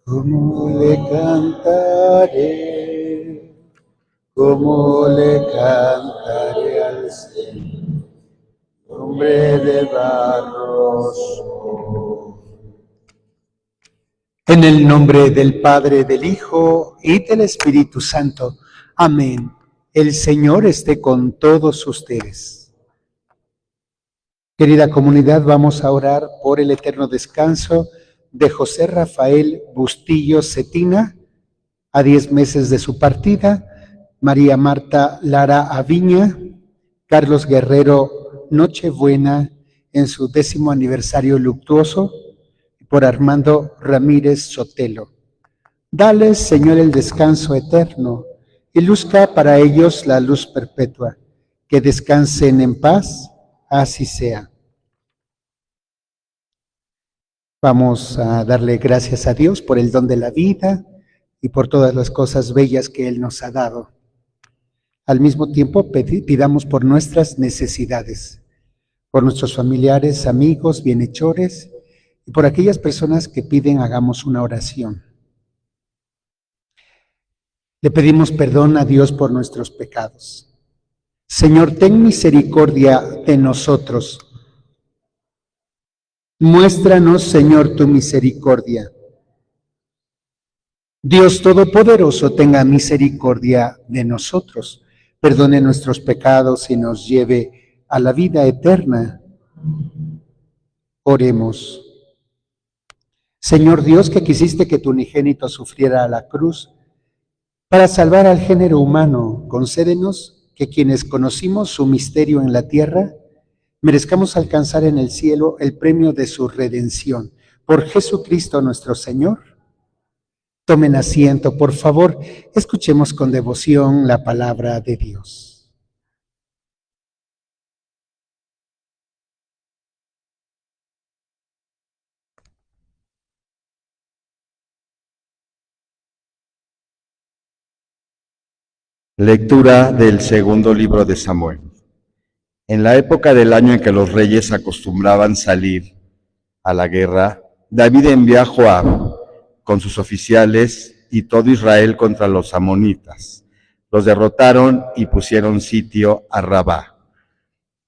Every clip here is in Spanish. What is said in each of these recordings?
¿Cómo le cantaré? ¿Cómo le cantaré al Señor? Hombre de barro soy. En el nombre del Padre, del Hijo y del Espíritu Santo. Amén. El Señor esté con todos ustedes. Querida comunidad, vamos a orar por el eterno descanso de José Rafael Bustillo Cetina, a 10 meses de su partida, María Marta Lara Aviña, Carlos Guerrero Nochebuena en su 10º aniversario luctuoso, por Armando Ramírez Sotelo. Dales, Señor, el descanso eterno y luzca para ellos la luz perpetua. Que descansen en paz, así sea. Vamos a darle gracias a Dios por el don de la vida y por todas las cosas bellas que Él nos ha dado. Al mismo tiempo, pidamos por nuestras necesidades, por nuestros familiares, amigos, bienhechores y por aquellas personas que piden hagamos una oración. Le pedimos perdón a Dios por nuestros pecados. Señor, ten misericordia de nosotros. Muéstranos, Señor, tu misericordia. Dios Todopoderoso, tenga misericordia de nosotros, perdone nuestros pecados y nos lleve a la vida eterna. Oremos. Señor Dios, que quisiste que tu unigénito sufriera a la cruz para salvar al género humano, concédenos que quienes conocimos su misterio en la tierra, merezcamos alcanzar en el cielo el premio de su redención. Por Jesucristo nuestro Señor. Tomen asiento, por favor, escuchemos con devoción la palabra de Dios. Lectura del segundo libro de Samuel. En la época del año en que los reyes acostumbraban salir a la guerra, David envió a Joab con sus oficiales y todo Israel contra los amonitas. Los derrotaron y pusieron sitio a Rabá.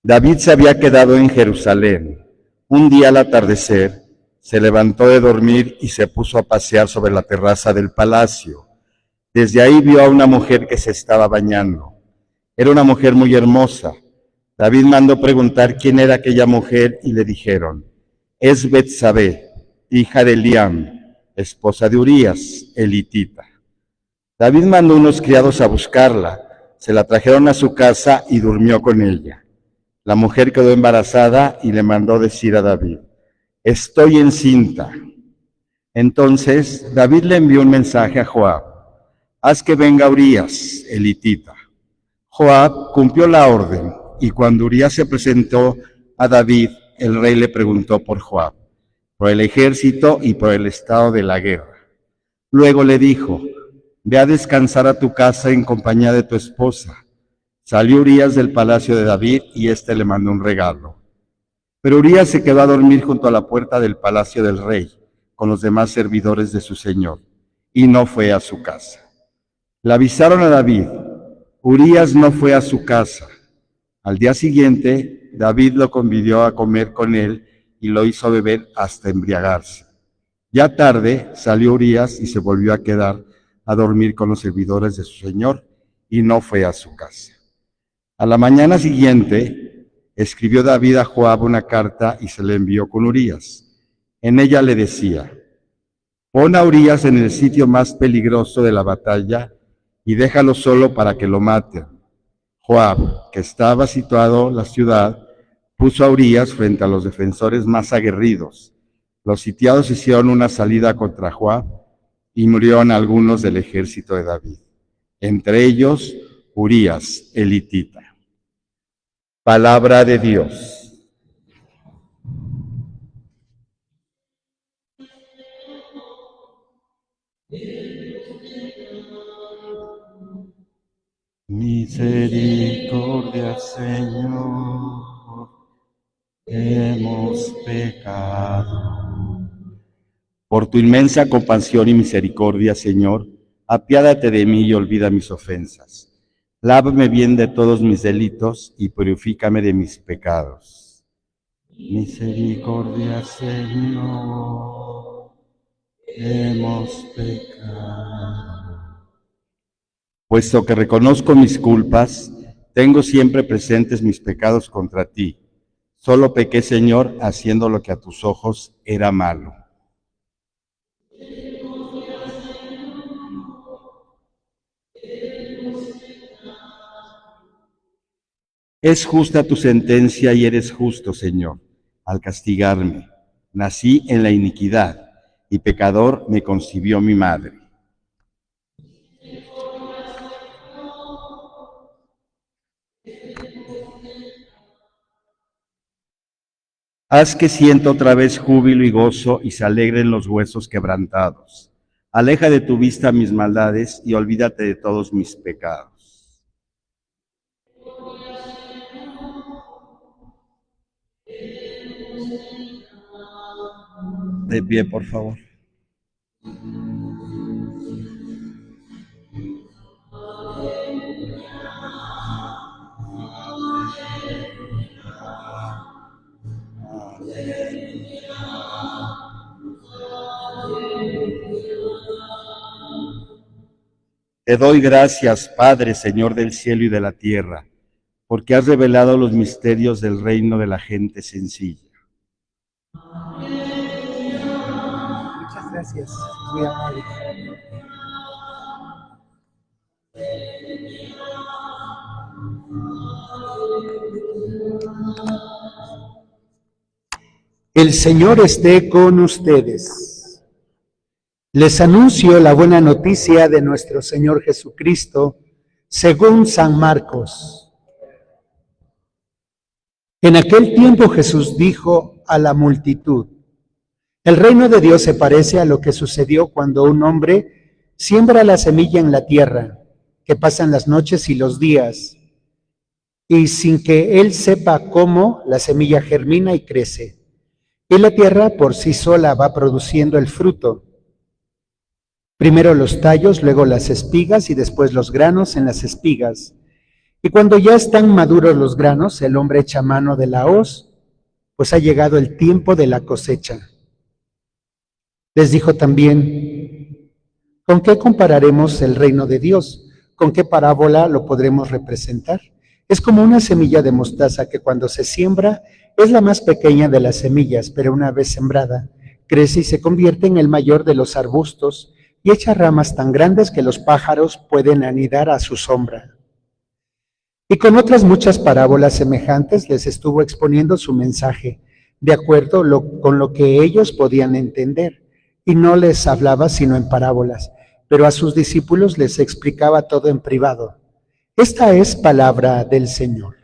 David se había quedado en Jerusalén. Un día al atardecer, se levantó de dormir y se puso a pasear sobre la terraza del palacio. Desde ahí vio a una mujer que se estaba bañando. Era una mujer muy hermosa. David mandó preguntar quién era aquella mujer y le dijeron: es Betsabé, hija de Eliam, esposa de Urías, el hitita. David mandó unos criados a buscarla, se la trajeron a su casa y durmió con ella. La mujer quedó embarazada y le mandó decir a David: estoy encinta. Entonces David le envió un mensaje a Joab: haz que venga Urías, el hitita. Joab cumplió la orden, y cuando Urías se presentó a David, el rey le preguntó por Joab, por el ejército y por el estado de la guerra. Luego le dijo: ve a descansar a tu casa en compañía de tu esposa. Salió Urías del palacio de David y éste le mandó un regalo. Pero Urías se quedó a dormir junto a la puerta del palacio del rey, con los demás servidores de su señor, y no fue a su casa. Le avisaron a David. Urías no fue a su casa. Al día siguiente, David lo convidó a comer con él y lo hizo beber hasta embriagarse. Ya tarde salió Urías y se volvió a quedar a dormir con los servidores de su señor y no fue a su casa. A la mañana siguiente, escribió David a Joab una carta y se la envió con Urías. En ella le decía: pon a Urías en el sitio más peligroso de la batalla y déjalo solo para que lo maten. Joab, que estaba situado en la ciudad, puso a Urías frente a los defensores más aguerridos. Los sitiados hicieron una salida contra Joab y murieron algunos del ejército de David. Entre ellos, Urías elitita. Palabra de Dios. Misericordia, Señor, hemos pecado. Por tu inmensa compasión y misericordia, Señor, apiádate de mí y olvida mis ofensas. Lávame bien de todos mis delitos y purifícame de mis pecados. Misericordia, Señor, hemos pecado. Puesto que reconozco mis culpas, tengo siempre presentes mis pecados contra ti. Solo pequé, Señor, haciendo lo que a tus ojos era malo. Es justa tu sentencia y eres justo, Señor, al castigarme. Nací en la iniquidad y pecador me concibió mi madre. Haz que sienta otra vez júbilo y gozo y se alegren los huesos quebrantados. Aleja de tu vista mis maldades y olvídate de todos mis pecados. De pie, por favor. Te doy gracias, Padre, Señor del cielo y de la tierra, porque has revelado los misterios del reino de la gente sencilla. Muchas gracias, muy amable. El Señor esté con ustedes. Les anuncio la buena noticia de nuestro Señor Jesucristo, según San Marcos. En aquel tiempo Jesús dijo a la multitud: el reino de Dios se parece a lo que sucedió cuando un hombre siembra la semilla en la tierra, que pasan las noches y los días, y sin que él sepa cómo, la semilla germina y crece. Y la tierra por sí sola va produciendo el fruto. Primero los tallos, luego las espigas y después los granos en las espigas. Y cuando ya están maduros los granos, el hombre echa mano de la hoz, pues ha llegado el tiempo de la cosecha. Les dijo también: ¿con qué compararemos el reino de Dios? ¿Con qué parábola lo podremos representar? Es como una semilla de mostaza que cuando se siembra es la más pequeña de las semillas, pero una vez sembrada, crece y se convierte en el mayor de los arbustos y echa ramas tan grandes que los pájaros pueden anidar a su sombra. Y con otras muchas parábolas semejantes les estuvo exponiendo su mensaje, de acuerdo con lo que ellos podían entender, y no les hablaba sino en parábolas, pero a sus discípulos les explicaba todo en privado. Esta es palabra del Señor.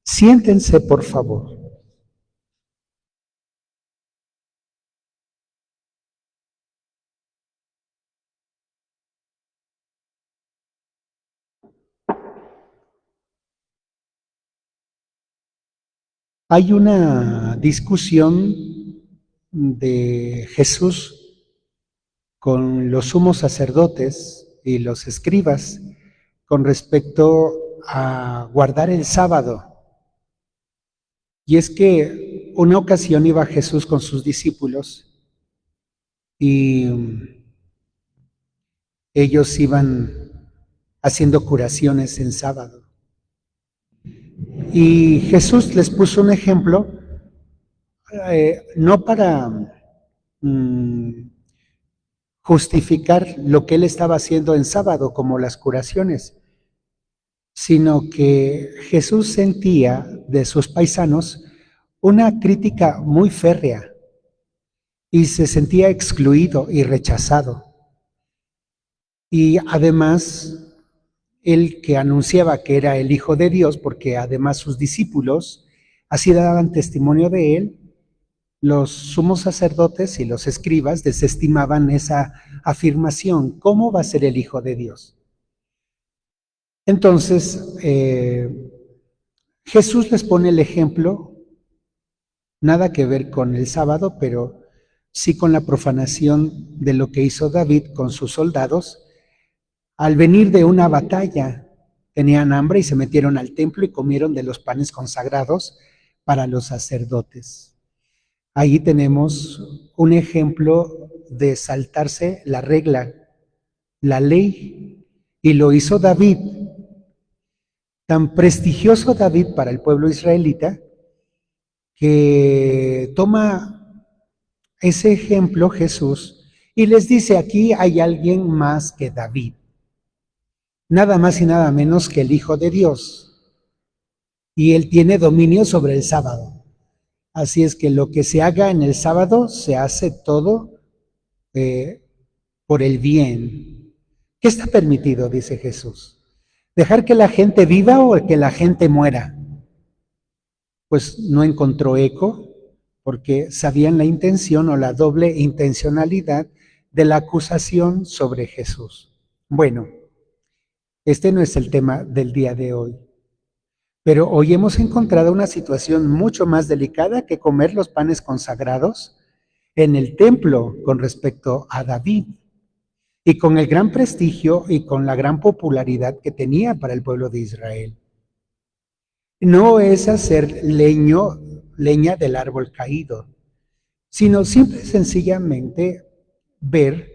Siéntense, por favor. Hay una discusión de Jesús con los sumos sacerdotes y los escribas con respecto a guardar el sábado. Y es que una ocasión iba Jesús con sus discípulos y ellos iban haciendo curaciones en sábado. Y Jesús les puso un ejemplo, no para justificar lo que él estaba haciendo en sábado, como las curaciones, sino que Jesús sentía de sus paisanos una crítica muy férrea y se sentía excluido y rechazado. Y además, él que anunciaba que era el Hijo de Dios, porque además sus discípulos así daban testimonio de él, los sumos sacerdotes y los escribas desestimaban esa afirmación. ¿Cómo va a ser el Hijo de Dios? Entonces, Jesús les pone el ejemplo, nada que ver con el sábado, pero sí con la profanación de lo que hizo David con sus soldados. Al venir de una batalla, tenían hambre y se metieron al templo y comieron de los panes consagrados para los sacerdotes. Ahí tenemos un ejemplo de saltarse la regla, la ley, y lo hizo David. Tan prestigioso David para el pueblo israelita que toma ese ejemplo Jesús y les dice: aquí hay alguien más que David, nada más y nada menos que el Hijo de Dios, y él tiene dominio sobre el sábado. Así es que lo que se haga en el sábado se hace todo por el bien. ¿Qué está permitido? Dice Jesús. ¿Dejar que la gente viva o que la gente muera? Pues no encontró eco, porque sabían la intención o la doble intencionalidad de la acusación sobre Jesús. Bueno, este no es el tema del día de hoy, pero hoy hemos encontrado una situación mucho más delicada que comer los panes consagrados en el templo con respecto a David, y con el gran prestigio y con la gran popularidad que tenía para el pueblo de Israel. No es hacer leña del árbol caído, sino simple y sencillamente ver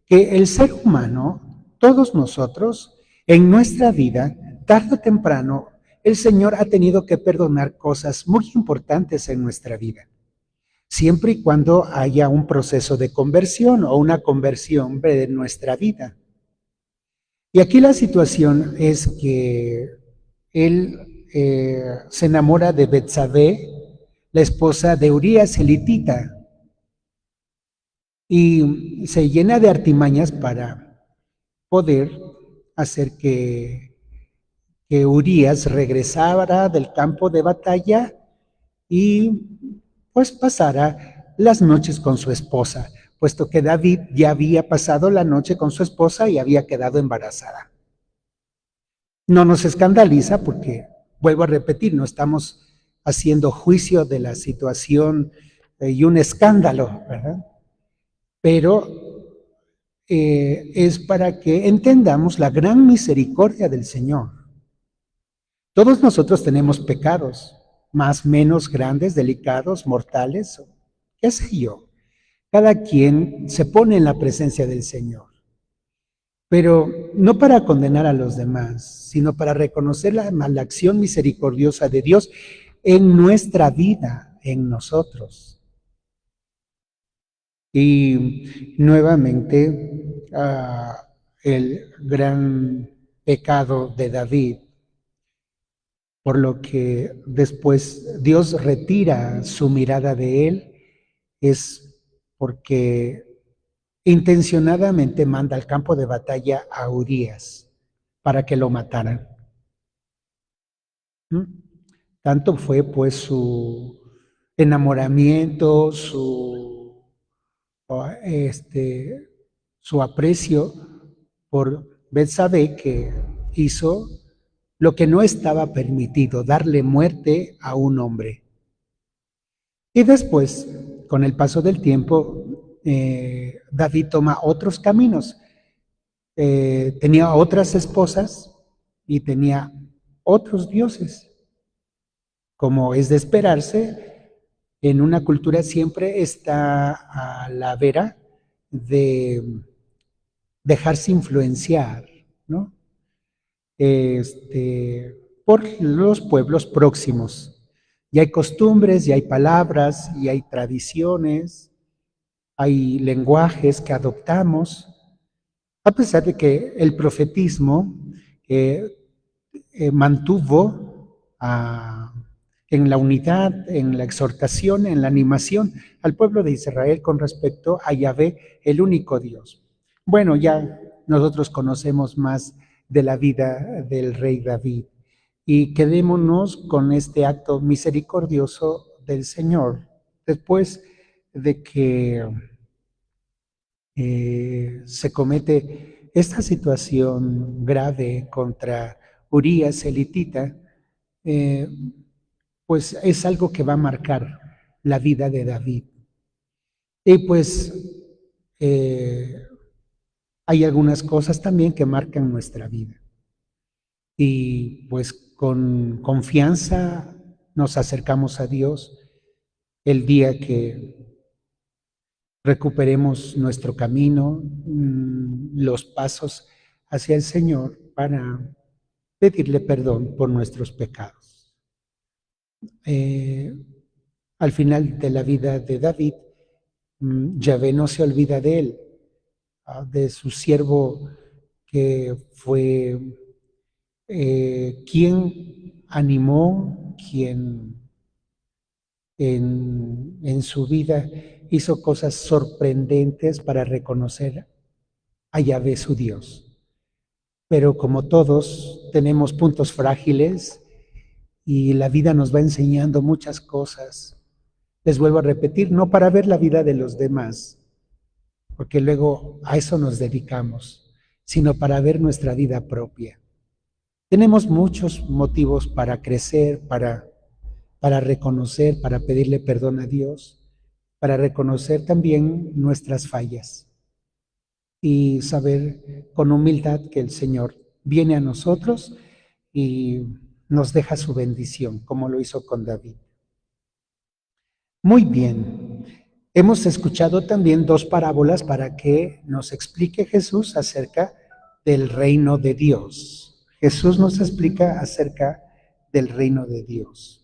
que el ser humano, todos nosotros, en nuestra vida, tarde o temprano, el Señor ha tenido que perdonar cosas muy importantes en nuestra vida, siempre y cuando haya un proceso de conversión o una conversión de nuestra vida. Y aquí la situación es que él se enamora de Betsabé, la esposa de Urías elitita, y se llena de artimañas para poder hacer que Urías regresara del campo de batalla y pues pasara las noches con su esposa, puesto que David ya había pasado la noche con su esposa y había quedado embarazada. No nos escandaliza porque, vuelvo a repetir, no estamos haciendo juicio de la situación y un escándalo, ¿verdad? Pero es para que entendamos la gran misericordia del Señor. Todos nosotros tenemos pecados, más, menos grandes, delicados, mortales, qué sé yo. Cada quien se pone en la presencia del Señor, pero no para condenar a los demás, sino para reconocer la acción misericordiosa de Dios en nuestra vida, en nosotros. Y nuevamente el gran pecado de David, por lo que después Dios retira su mirada de él, es porque intencionadamente manda al campo de batalla a Urías para que lo mataran. Tanto fue pues su enamoramiento, su aprecio por Betsabé, que hizo lo que no estaba permitido, darle muerte a un hombre. Y después, con el paso del tiempo, David toma otros caminos. Tenía otras esposas y tenía otros dioses. Como es de esperarse, en una cultura siempre está a la vera de dejarse influenciar, ¿no? Por los pueblos próximos. Y hay costumbres, y hay palabras, y hay tradiciones, hay lenguajes que adoptamos, a pesar de que el profetismo mantuvo en la unidad, en la exhortación, en la animación al pueblo de Israel con respecto a Yahvé, el único Dios. Bueno, ya nosotros conocemos más de la vida del rey David. Y quedémonos con este acto misericordioso del Señor. Después de que se comete esta situación grave contra Urías elitita, pues es algo que va a marcar la vida de David. Y pues hay algunas cosas también que marcan nuestra vida. Y pues con confianza nos acercamos a Dios el día que recuperemos nuestro camino, los pasos hacia el Señor para pedirle perdón por nuestros pecados. Al final de la vida de David, Yahvé no se olvida de él, de su siervo que fue quien animó, quien en su vida hizo cosas sorprendentes para reconocer a Yahvé su Dios. Pero como todos tenemos puntos frágiles y la vida nos va enseñando muchas cosas, les vuelvo a repetir, no para ver la vida de los demás, porque luego a eso nos dedicamos, sino para ver nuestra vida propia. Tenemos muchos motivos para crecer, para reconocer, para pedirle perdón a Dios, para reconocer también nuestras fallas y saber con humildad que el Señor viene a nosotros y nos deja su bendición, como lo hizo con David. Muy bien. Hemos escuchado también dos parábolas para que nos explique Jesús acerca del reino de Dios. Jesús nos explica acerca del reino de Dios.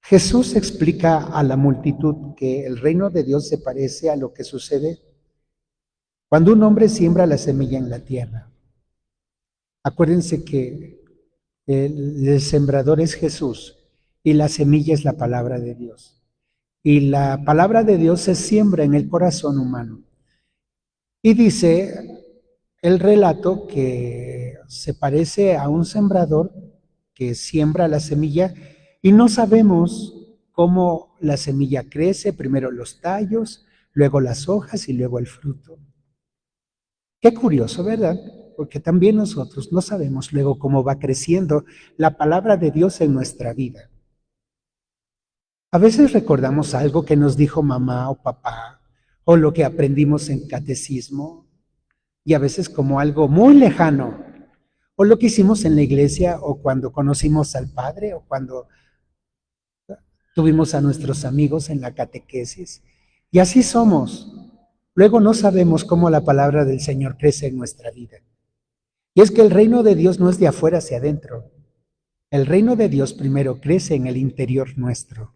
Jesús explica a la multitud que el reino de Dios se parece a lo que sucede cuando un hombre siembra la semilla en la tierra. Acuérdense que el sembrador es Jesús y la semilla es la palabra de Dios. Y la palabra de Dios se siembra en el corazón humano. Y dice el relato que se parece a un sembrador que siembra la semilla y no sabemos cómo la semilla crece, primero los tallos, luego las hojas y luego el fruto. Qué curioso, ¿verdad? Porque también nosotros no sabemos luego cómo va creciendo la palabra de Dios en nuestra vida. A veces recordamos algo que nos dijo mamá o papá, o lo que aprendimos en catecismo, y a veces como algo muy lejano, o lo que hicimos en la iglesia, o cuando conocimos al Padre, o cuando tuvimos a nuestros amigos en la catequesis. Y así somos. Luego no sabemos cómo la palabra del Señor crece en nuestra vida. Y es que el reino de Dios no es de afuera hacia adentro. El reino de Dios primero crece en el interior nuestro.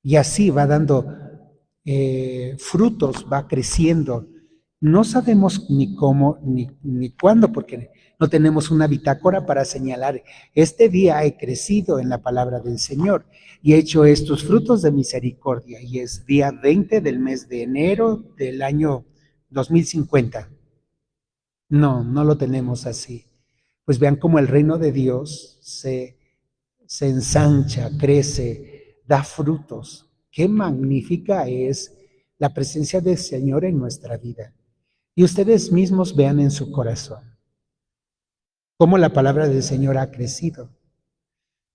Y así va dando frutos, va creciendo. No sabemos ni cómo ni cuándo, porque no tenemos una bitácora para señalar, este día he crecido en la palabra del Señor y he hecho estos frutos de misericordia, y es día 20 del mes de enero del año 2050. No lo tenemos así. Pues vean cómo el reino de Dios se ensancha, crece, da frutos. Qué magnífica es la presencia del Señor en nuestra vida. Y ustedes mismos vean en su corazón cómo la palabra del Señor ha crecido.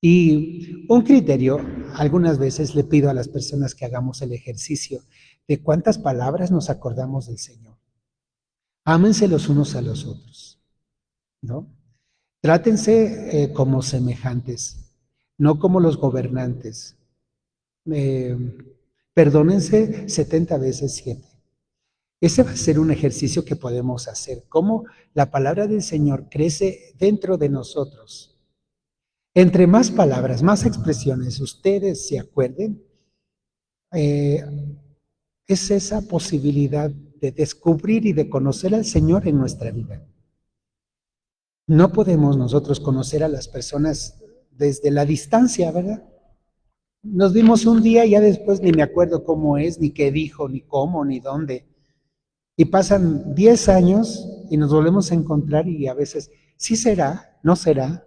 Y un criterio, algunas veces le pido a las personas que hagamos el ejercicio de cuántas palabras nos acordamos del Señor. Ámense los unos a los otros, ¿no? Trátense como semejantes, no como los gobernantes. Perdónense 70 veces 7. Ese va a ser un ejercicio que podemos hacer, cómo la palabra del Señor crece dentro de nosotros. Entre más palabras, más expresiones ustedes se acuerden, es esa posibilidad de descubrir y de conocer al Señor en nuestra vida. No podemos nosotros conocer a las personas desde la distancia, ¿verdad? Nos vimos un día y ya después ni me acuerdo cómo es, ni qué dijo, ni cómo, ni dónde. Y pasan 10 años y nos volvemos a encontrar y a veces, ¿sí será? ¿No será?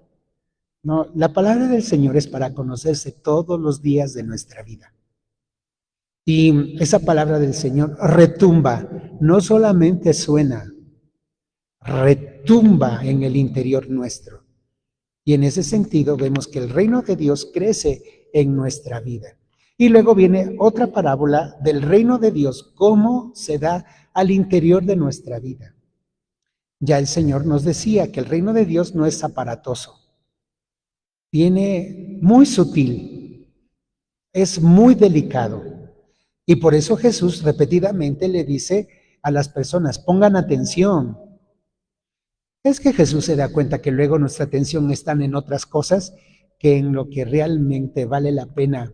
No, la palabra del Señor es para conocerse todos los días de nuestra vida. Y esa palabra del Señor retumba, no solamente suena, retumba en el interior nuestro. Y en ese sentido vemos que el reino de Dios crece en nuestra vida. Y luego viene otra parábola del reino de Dios, cómo se da al interior de nuestra vida. Ya el Señor nos decía que el reino de Dios no es aparatoso, viene muy sutil, es muy delicado. Y por eso Jesús repetidamente le dice a las personas, pongan atención. Es que Jesús se da cuenta que luego nuestra atención está en otras cosas que en lo que realmente vale la pena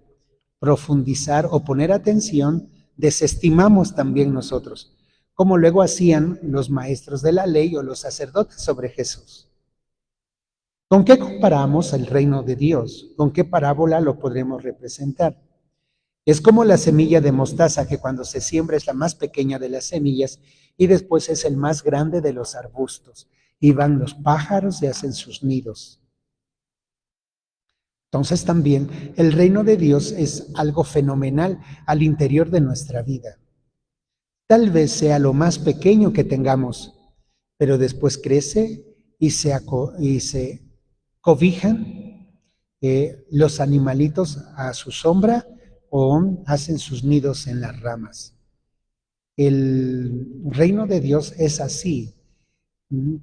profundizar o poner atención, desestimamos también nosotros, como luego hacían los maestros de la ley o los sacerdotes sobre Jesús. ¿Con qué comparamos el reino de Dios? ¿Con qué parábola lo podremos representar? Es como la semilla de mostaza que cuando se siembra es la más pequeña de las semillas y después es el más grande de los arbustos. Y van los pájaros y hacen sus nidos. Entonces también el reino de Dios es algo fenomenal al interior de nuestra vida. Tal vez sea lo más pequeño que tengamos, pero después crece y se cobijan los animalitos a su sombra o hacen sus nidos en las ramas. El reino de Dios es así.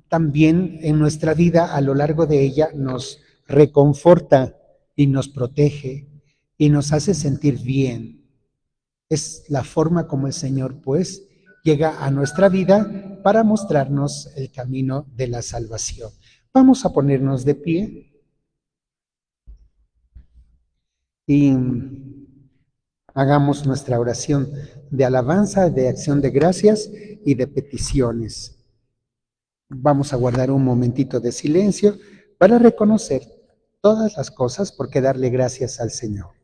También en nuestra vida, a lo largo de ella, nos reconforta y nos protege y nos hace sentir bien. Es la forma como el Señor, pues, llega a nuestra vida para mostrarnos el camino de la salvación. Vamos a ponernos de pie y hagamos nuestra oración de alabanza, de acción de gracias y de peticiones. Vamos a guardar un momentito de silencio para reconocer todas las cosas, por qué darle gracias al Señor.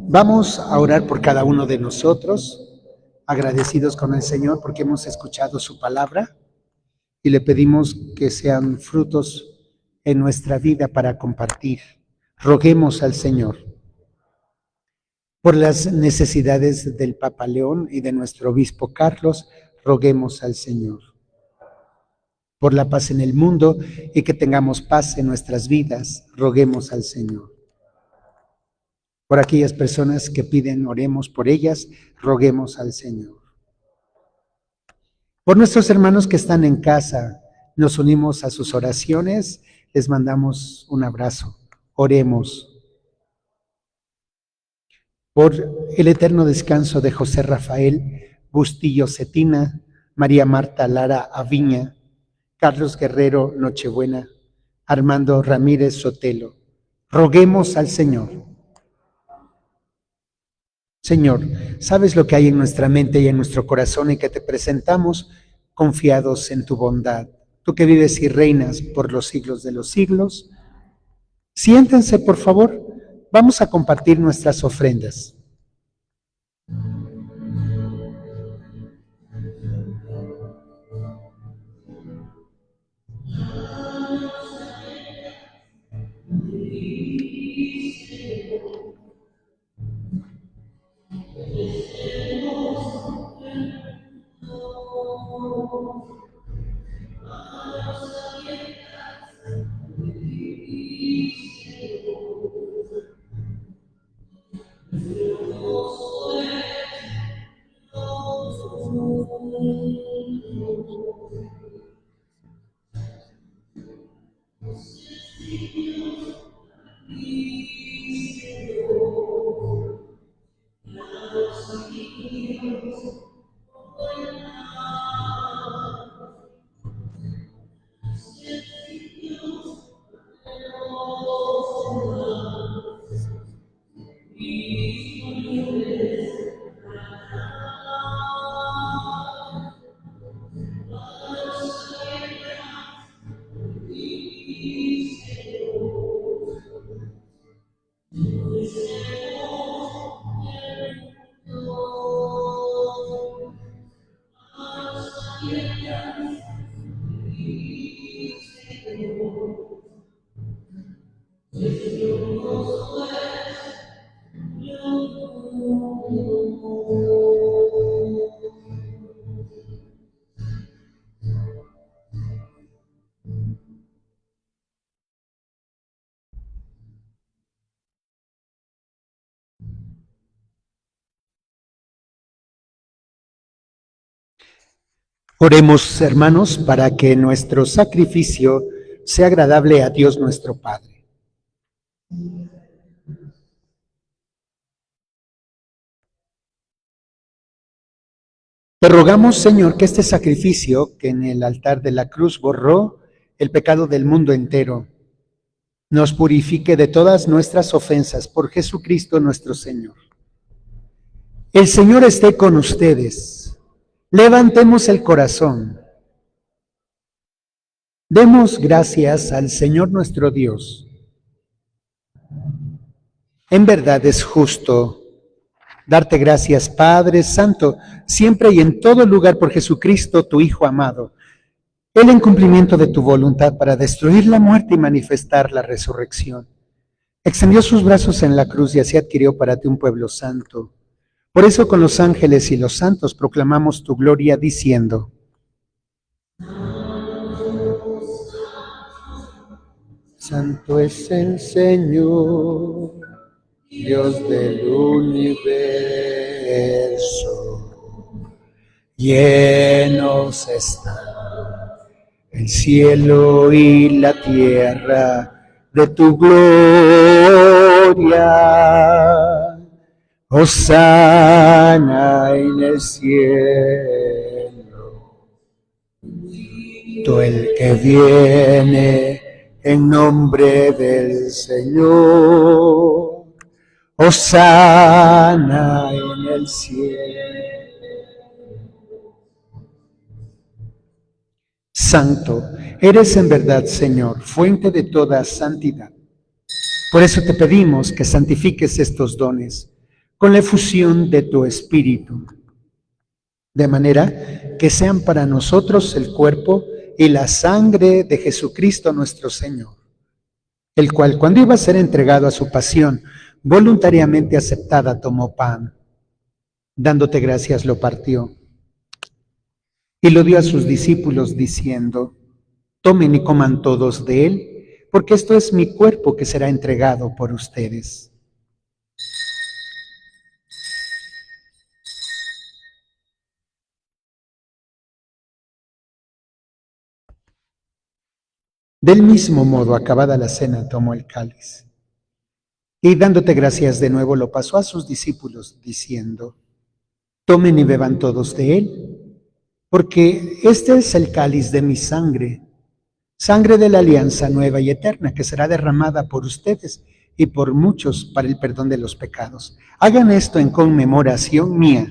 Vamos a orar por cada uno de nosotros, agradecidos con el Señor porque hemos escuchado su palabra y le pedimos que sean frutos en nuestra vida para compartir. Roguemos al Señor por las necesidades del Papa León y de nuestro obispo Carlos, roguemos al Señor por la paz en el mundo y que tengamos paz en nuestras vidas, roguemos al Señor. Por aquellas personas que piden, oremos por ellas, roguemos al Señor. Por nuestros hermanos que están en casa, nos unimos a sus oraciones, les mandamos un abrazo, oremos. Por el eterno descanso de José Rafael Bustillo Cetina, María Marta Lara Aviña, Carlos Guerrero Nochebuena, Armando Ramírez Sotelo. Roguemos al Señor. Señor, sabes lo que hay en nuestra mente y en nuestro corazón y que te presentamos confiados en tu bondad. Tú que vives y reinas por los siglos de los siglos. Siéntense, por favor. Vamos a compartir nuestras ofrendas. Oremos, hermanos, para que nuestro sacrificio sea agradable a Dios nuestro Padre. Te rogamos, Señor, que este sacrificio que en el altar de la cruz borró el pecado del mundo entero, nos purifique de todas nuestras ofensas por Jesucristo nuestro Señor. El Señor esté con ustedes. Levantemos el corazón. Demos gracias al Señor nuestro Dios. En verdad es justo darte gracias, Padre Santo, siempre y en todo lugar por Jesucristo, tu Hijo amado. Él, en cumplimiento de tu voluntad para destruir la muerte y manifestar la resurrección, extendió sus brazos en la cruz y así adquirió para ti un pueblo santo. Por eso con los ángeles y los santos proclamamos tu gloria diciendo: Santo es el Señor, Dios del universo. Llenos están el cielo y la tierra de tu gloria. Hosana en el cielo, tú el que viene en nombre del Señor. Hosana en el cielo. Santo, eres en verdad, Señor, fuente de toda santidad. Por eso te pedimos que santifiques estos dones con la efusión de tu Espíritu, de manera que sean para nosotros el cuerpo y la sangre de Jesucristo nuestro Señor, el cual, cuando iba a ser entregado a su pasión, voluntariamente aceptada, tomó pan, dándote gracias, lo partió y lo dio a sus discípulos, diciendo: tomen y coman todos de él, porque esto es mi cuerpo que será entregado por ustedes. Del mismo modo, acabada la cena, tomó el cáliz y, dándote gracias de nuevo, lo pasó a sus discípulos, diciendo: tomen y beban todos de él, porque este es el cáliz de mi sangre, sangre de la alianza nueva y eterna, que será derramada por ustedes y por muchos para el perdón de los pecados. Hagan esto en conmemoración mía.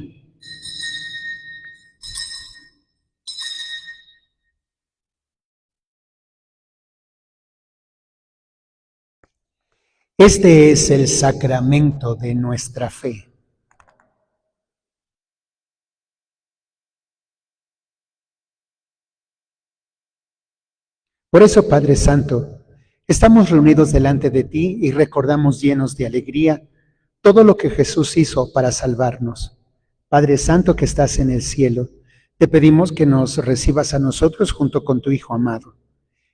Este es el sacramento de nuestra fe. Por eso, Padre Santo, estamos reunidos delante de ti y recordamos llenos de alegría todo lo que Jesús hizo para salvarnos. Padre Santo que estás en el cielo, te pedimos que nos recibas a nosotros junto con tu Hijo amado.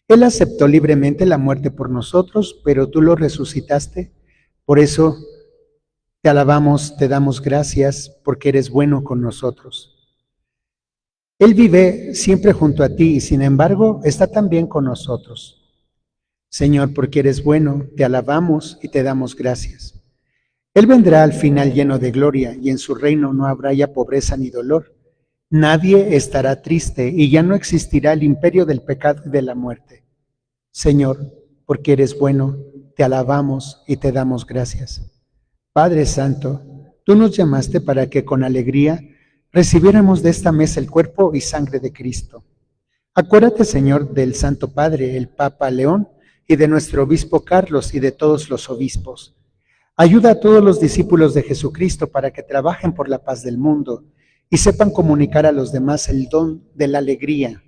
Él aceptó libremente la muerte por nosotros, pero tú lo resucitaste. Por eso te alabamos, te damos gracias, porque eres bueno con nosotros. Él vive siempre junto a ti y sin embargo está también con nosotros. Señor, porque eres bueno, te alabamos y te damos gracias. Él vendrá al final lleno de gloria y en su reino no habrá ya pobreza ni dolor. Nadie estará triste y ya no existirá el imperio del pecado y de la muerte. Señor, porque eres bueno, te alabamos y te damos gracias. Padre Santo, tú nos llamaste para que con alegría recibiéramos de esta mesa el cuerpo y sangre de Cristo. Acuérdate, Señor, del Santo Padre, el Papa León, y de nuestro obispo Carlos y de todos los obispos. Ayuda a todos los discípulos de Jesucristo para que trabajen por la paz del mundo y sepan comunicar a los demás el don de la alegría.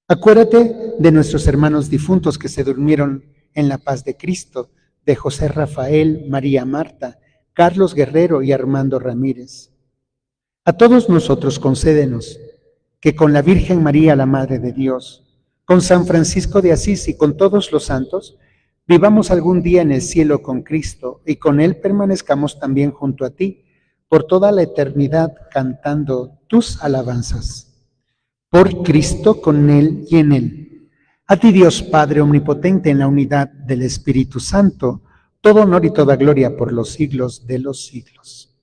Acuérdate de nuestros hermanos difuntos que se durmieron en la paz de Cristo, de José Rafael, María Marta, Carlos Guerrero y Armando Ramírez. A todos nosotros concédenos que con la Virgen María, la Madre de Dios, con San Francisco de Asís y con todos los santos, vivamos algún día en el cielo con Cristo y con Él permanezcamos también junto a ti por toda la eternidad cantando tus alabanzas. por Cristo, con Él y en Él. A ti, Dios Padre Omnipotente, en la unidad del Espíritu Santo, todo honor y toda gloria por los siglos de los siglos.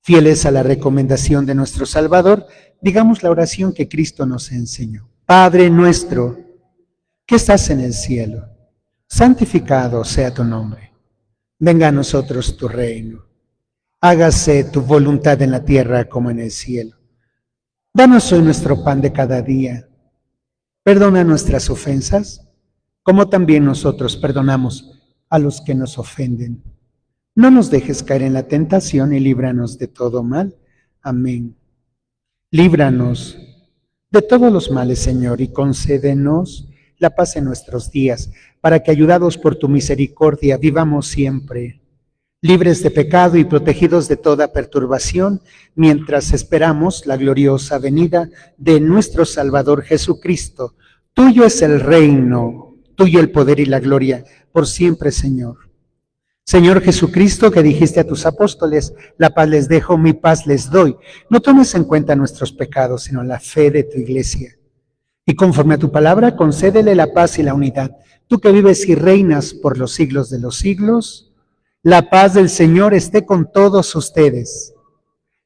Fieles a la recomendación de nuestro Salvador, digamos la oración que Cristo nos enseñó. Padre nuestro, que estás en el cielo, santificado sea tu nombre. Venga a nosotros tu reino. Hágase tu voluntad en la tierra como en el cielo. Danos hoy nuestro pan de cada día. Perdona nuestras ofensas, como también nosotros perdonamos a los que nos ofenden. No nos dejes caer en la tentación y líbranos de todo mal. Amén. Líbranos de todos los males, Señor, y concédenos la paz en nuestros días, para que, ayudados por tu misericordia, vivamos siempre libres de pecado y protegidos de toda perturbación, mientras esperamos la gloriosa venida de nuestro Salvador Jesucristo. Tuyo es el reino, tuyo el poder y la gloria, por siempre, Señor. Señor Jesucristo, que dijiste a tus apóstoles, la paz les dejo, mi paz les doy. No tomes en cuenta nuestros pecados, sino la fe de tu iglesia. Y conforme a tu palabra, concédele la paz y la unidad. Tú que vives y reinas por los siglos de los siglos, la paz del Señor esté con todos ustedes.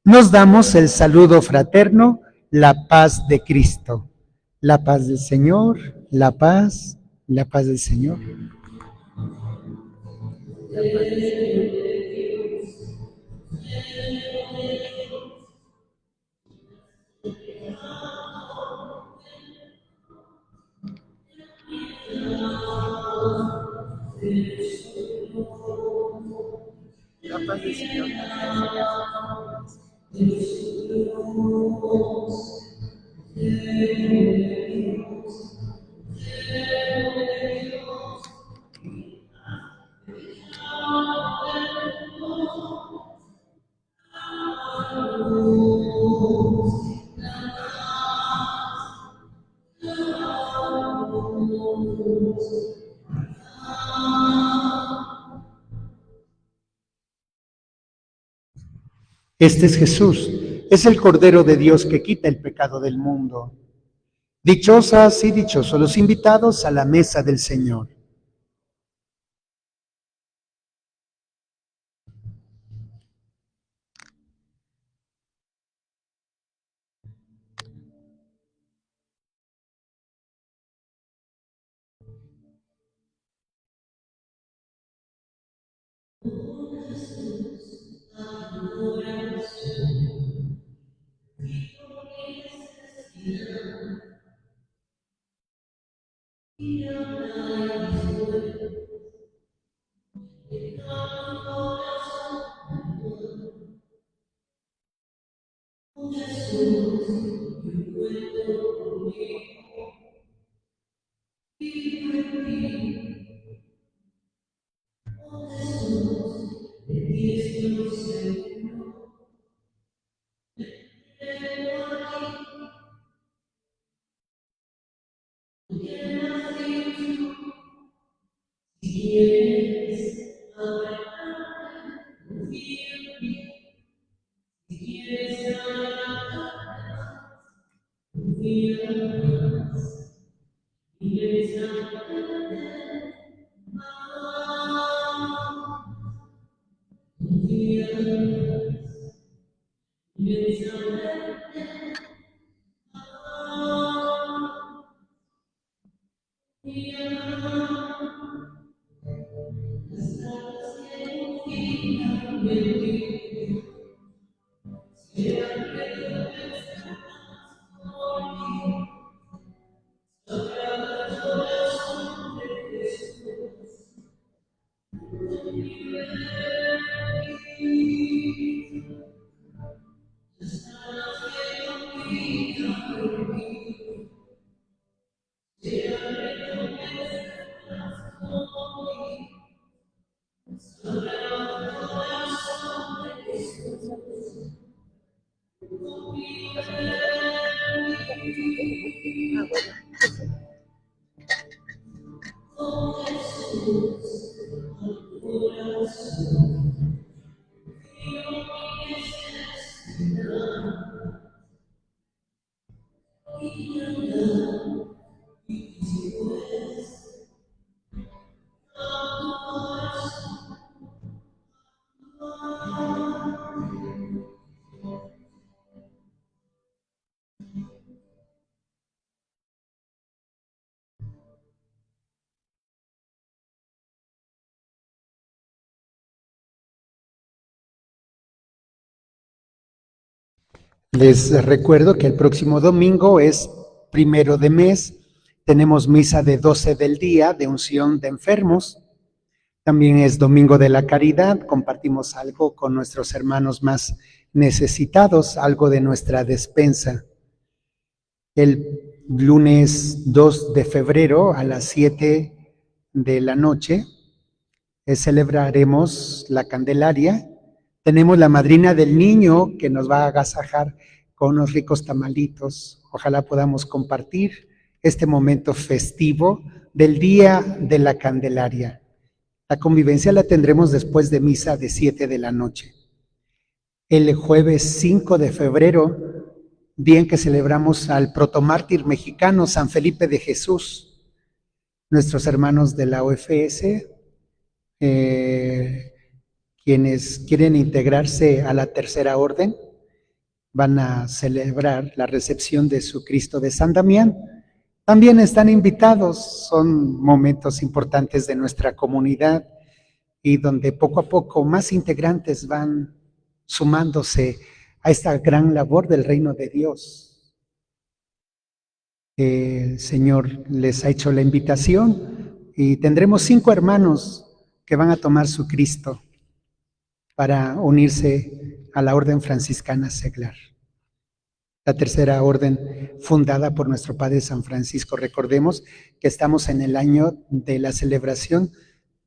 Nos damos el saludo fraterno, la paz de Cristo. La paz del Señor, la paz del Señor. La paz del Señor. Este es Jesús, es el Cordero de Dios que quita el pecado del mundo. Dichosas y dichosos los invitados a la mesa del Señor. Les recuerdo que el próximo domingo es 1 de mes. Tenemos misa de 12 del día de unción de enfermos. También es Domingo de la Caridad. Compartimos algo con nuestros hermanos más necesitados, algo de nuestra despensa. El lunes 2 de febrero a las 7 de la noche celebraremos la Candelaria. Tenemos la madrina del niño que nos va a agasajar con unos ricos tamalitos. Ojalá podamos compartir este momento festivo del Día de la Candelaria. La convivencia la tendremos después de misa de 7 de la noche. El jueves 5 de febrero, día en que celebramos al protomártir mexicano San Felipe de Jesús. Nuestros hermanos de la OFS, quienes quieren integrarse a la Tercera Orden, van a celebrar la recepción de su Cristo de San Damián. También están invitados, son momentos importantes de nuestra comunidad y donde poco a poco más integrantes van sumándose a esta gran labor del reino de Dios. El Señor les ha hecho la invitación y tendremos 5 hermanos que van a tomar su Cristo para unirse a la Orden Franciscana Seglar. La Tercera Orden fundada por nuestro Padre San Francisco. Recordemos que estamos en el año de la celebración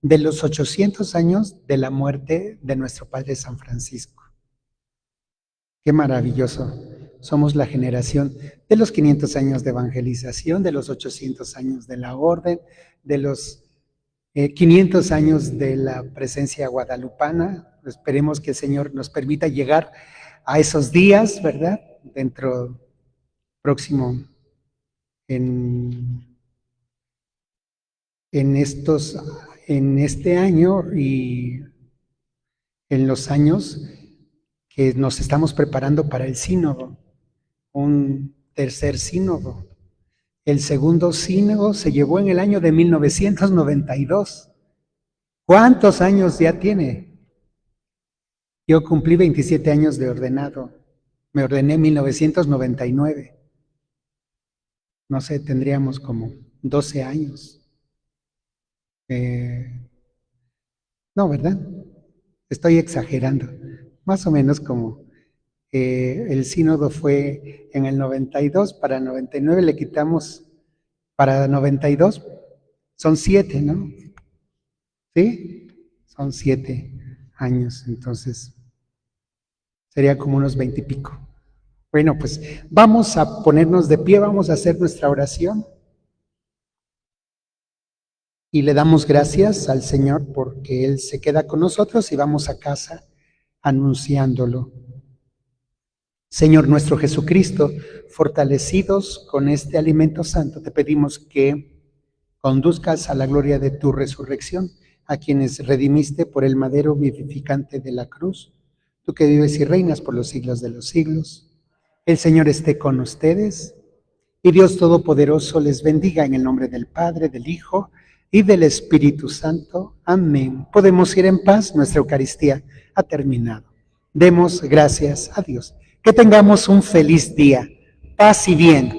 de los 800 años de la muerte de nuestro Padre San Francisco. Qué maravilloso. Somos la generación de los 500 años de evangelización, de los 800 años de la orden, de los 500 años de la presencia guadalupana. Esperemos que el Señor nos permita llegar a esos días, ¿verdad? Dentro próximo en este año y en los años que nos estamos preparando para el sínodo, un tercer sínodo. El segundo sínodo se llevó en el año de 1992. ¿Cuántos años ya tiene? Yo cumplí 27 años de ordenado. Me ordené en 1999. No sé, tendríamos como 12 años. No, ¿verdad? Estoy exagerando. Más o menos como el sínodo fue en el 92, para 99 le quitamos, para 92 son 7, ¿no? ¿Sí? Son 7 años, entonces sería como unos 20 y pico. Bueno, pues vamos a ponernos de pie, vamos a hacer nuestra oración. Y le damos gracias al Señor porque Él se queda con nosotros y vamos a casa anunciándolo. Señor nuestro Jesucristo, fortalecidos con este alimento santo, te pedimos que conduzcas a la gloria de tu resurrección a quienes redimiste por el madero vivificante de la cruz, tú que vives y reinas por los siglos de los siglos. El Señor esté con ustedes y Dios Todopoderoso les bendiga en el nombre del Padre, del Hijo y del Espíritu Santo. Amén. Podemos ir en paz, nuestra Eucaristía ha terminado. Demos gracias a Dios. Que tengamos un feliz día. Paz y bien.